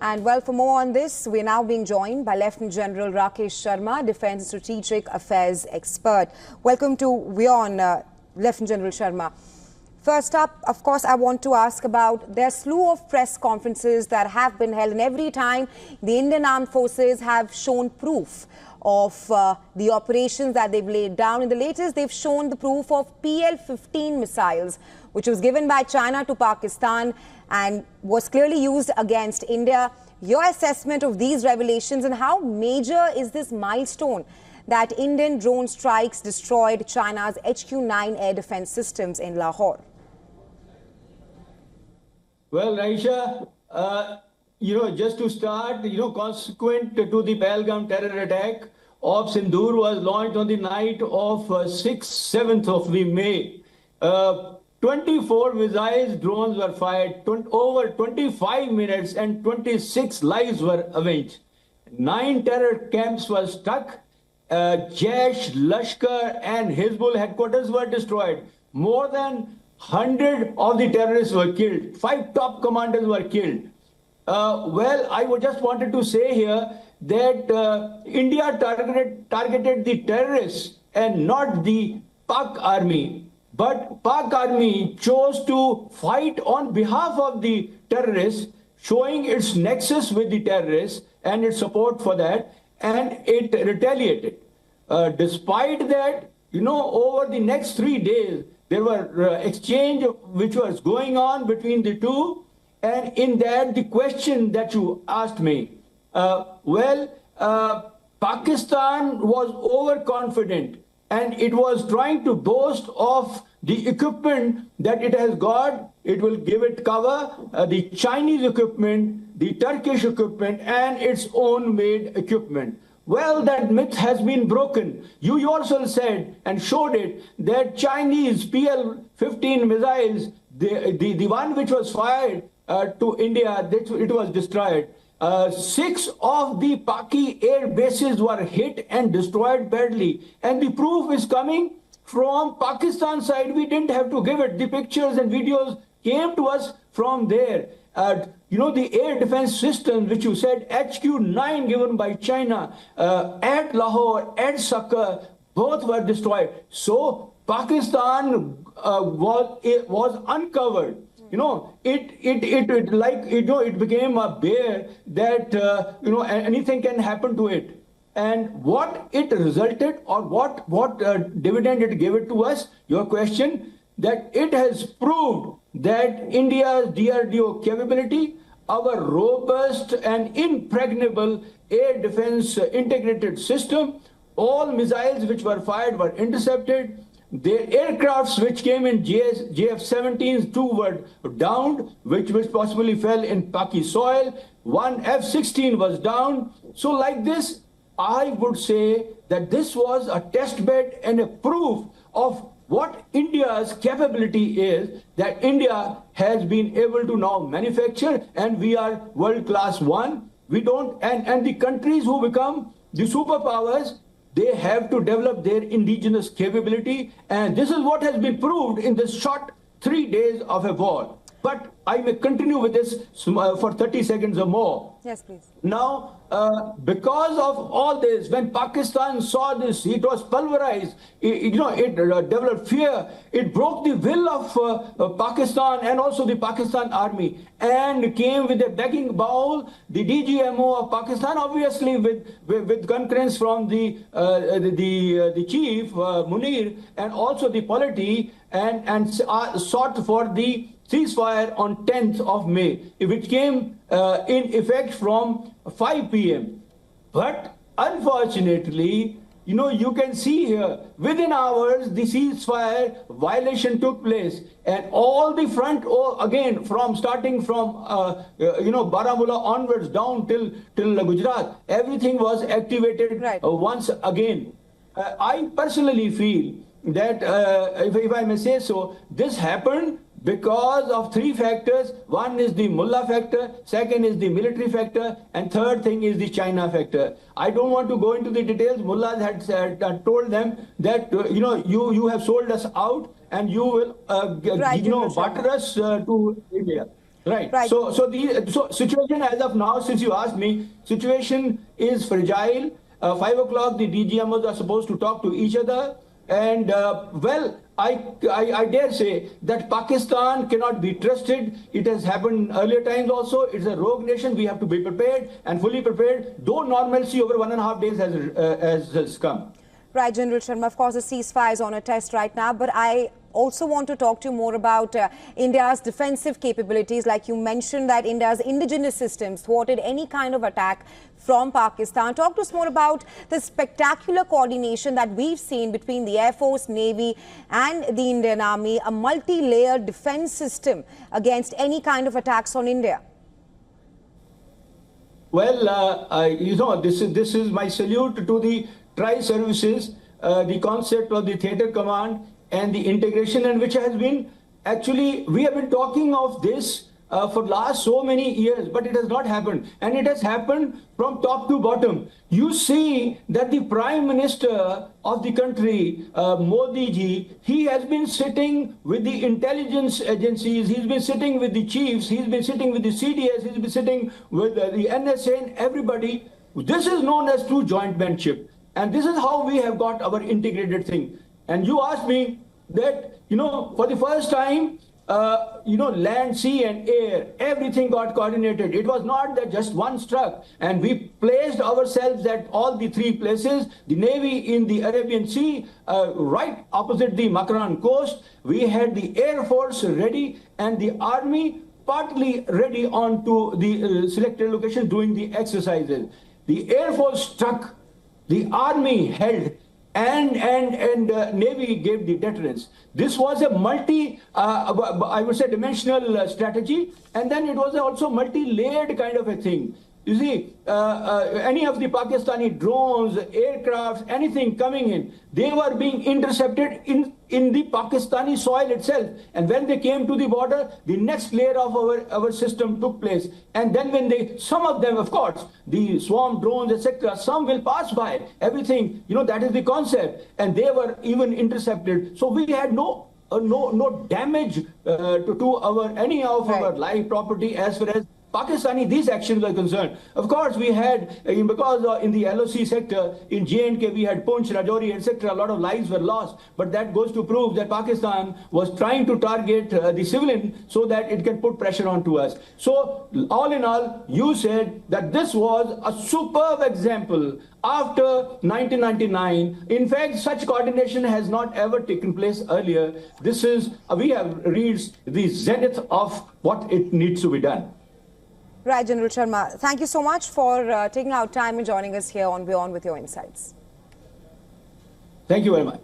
And well, for more on this, we're now being joined by Lieutenant General Rakesh Sharma, Defence Strategic Affairs expert. Welcome to WION, Lieutenant General Sharma. First up, of course, I want to ask about their slew of press conferences that have been held, and every time the Indian Armed Forces have shown proof of the operations that they've laid down. In the latest, they've shown the proof of PL-15 missiles, which was given by China to Pakistan and was clearly used against India. Your assessment of these revelations and how major is this milestone that Indian drone strikes destroyed China's HQ-9 air defense systems in Lahore? Well, Raisha, just to start, consequent to the PL-15 terror attack of Sindoor was launched on the night of 6th, 7th of May. 24 missiles, drones were fired, over 25 minutes and 26 lives were avenged. 9 terror camps were struck. Jaish, Lashkar and Hizbul headquarters were destroyed. More than 100 of the terrorists were killed. 5 top commanders were killed. I just wanted to say here that India targeted the terrorists and not the Pak army. But Pak army chose to fight on behalf of the terrorists, showing its nexus with the terrorists and its support for that, and it retaliated. Despite that, over the next 3 days, there were exchange which was going on between the two. And in that, the question that you asked me, Pakistan was overconfident and it was trying to boast of the equipment that it has got. It will give it cover, the Chinese equipment, the Turkish equipment, and its own made equipment. Well, that myth has been broken. You yourself said and showed it that Chinese PL-15 missiles, the one which was fired to India, it was destroyed. 6 of the Paki air bases were hit and destroyed badly. And the proof is coming from Pakistan side. We didn't have to give it. The pictures and videos came to us from there. The air defense system, which you said, HQ-9 given by China, at Lahore, at Sakar, both were destroyed. So Pakistan was uncovered. It became a bear that, anything can happen to it. And what it resulted, or what dividend it gave it to us, your question, that it has proved that India's DRDO capability, our robust and impregnable air defense integrated system, all missiles which were fired were intercepted. The aircrafts which came in JF-17s, 2 were downed, which possibly fell in Paki soil. 1 F-16 was down. So like this, I would say that this was a test bed and a proof of what India's capability is, that India has been able to now manufacture, and we are world-class one. We don't, and the countries who become the superpowers, they have to develop their indigenous capability, and this is what has been proved in this short 3 days of a war. But I may continue with this for 30 seconds or more. Yes, please. Now, because of all this, when Pakistan saw this, it was pulverized. It developed fear. It broke the will of Pakistan and also the Pakistan army, and came with a begging bowl. The DGMO of Pakistan, obviously with concurrence from the chief Munir, and also the polity, and sought for the ceasefire on 10th of May, which came in effect from 5 p.m. But unfortunately, you can see here, within hours, the ceasefire violation took place. And all the front, again, starting from Baramulla onwards down till Gujarat, everything was activated once again. I personally feel that, if I may say so, this happened because of 3 factors. One is the mullah factor, second is the military factor, and third thing is the China factor. I don't want to go into the details. Mullahs had told them that, you have sold us out and you will, barter us to India. Right. Right. So situation as of now, since you asked me, situation is fragile. 5 o'clock, the DGMOs are supposed to talk to each other. And well, I dare say that Pakistan cannot be trusted. It has happened earlier times also. It's a rogue nation. We have to be prepared and fully prepared, though normalcy over 1.5 days has come. Right, General Sharma, of course, the ceasefire is on a test right now, but I also want to talk to you more about India's defensive capabilities. Like you mentioned that India's indigenous systems thwarted any kind of attack from Pakistan. Talk to us more about the spectacular coordination that we've seen between the Air Force, Navy and the Indian Army, a multi-layered defense system against any kind of attacks on India. Well, you know, this is my salute to the tri-services, the concept of the theater command and the integration, and which has been actually, we have been talking of this for last so many years, but it has not happened. And it has happened from top to bottom. You see that the Prime Minister of the country, Modi ji, he has been sitting with the intelligence agencies, he's been sitting with the chiefs, he's been sitting with the CDS, he's been sitting with the NSA and everybody. This is known as true jointmanship. And this is how we have got our integrated thing. And you asked me that, you know, for the first time, you know, land, sea and air, everything got coordinated. It was not that just one struck. And we placed ourselves at all the three places, the Navy in the Arabian Sea, right opposite the Makran coast. We had the Air Force ready and the Army partly ready on to the selected locations doing the exercises. The Air Force struck, the Army held, and Navy gave the deterrence. This was a I would say, dimensional strategy, and then it was also multi-layered kind of a thing. You see, any of the Pakistani drones, aircrafts, anything coming in, they were being intercepted in the Pakistani soil itself. And when they came to the border, the next layer of our system took place. And then when some of them, of course, the swarm drones, etc., some will pass by. Everything, you know, that is the concept. And they were even intercepted. So we had no damage to any of our life, property, as far as Pakistani, these actions are concerned. Of course, we had, because in the LOC sector, in J&K, we had Poonch, Rajouri, etc., a lot of lives were lost. But that goes to prove that Pakistan was trying to target the civilian so that it can put pressure onto us. So, all in all, you said that this was a superb example after 1999. In fact, such coordination has not ever taken place earlier. This is, we have reached the zenith of what it needs to be done. Right, General Sharma. Thank you so much for taking out time and joining us here on WION with your insights. Thank you very much.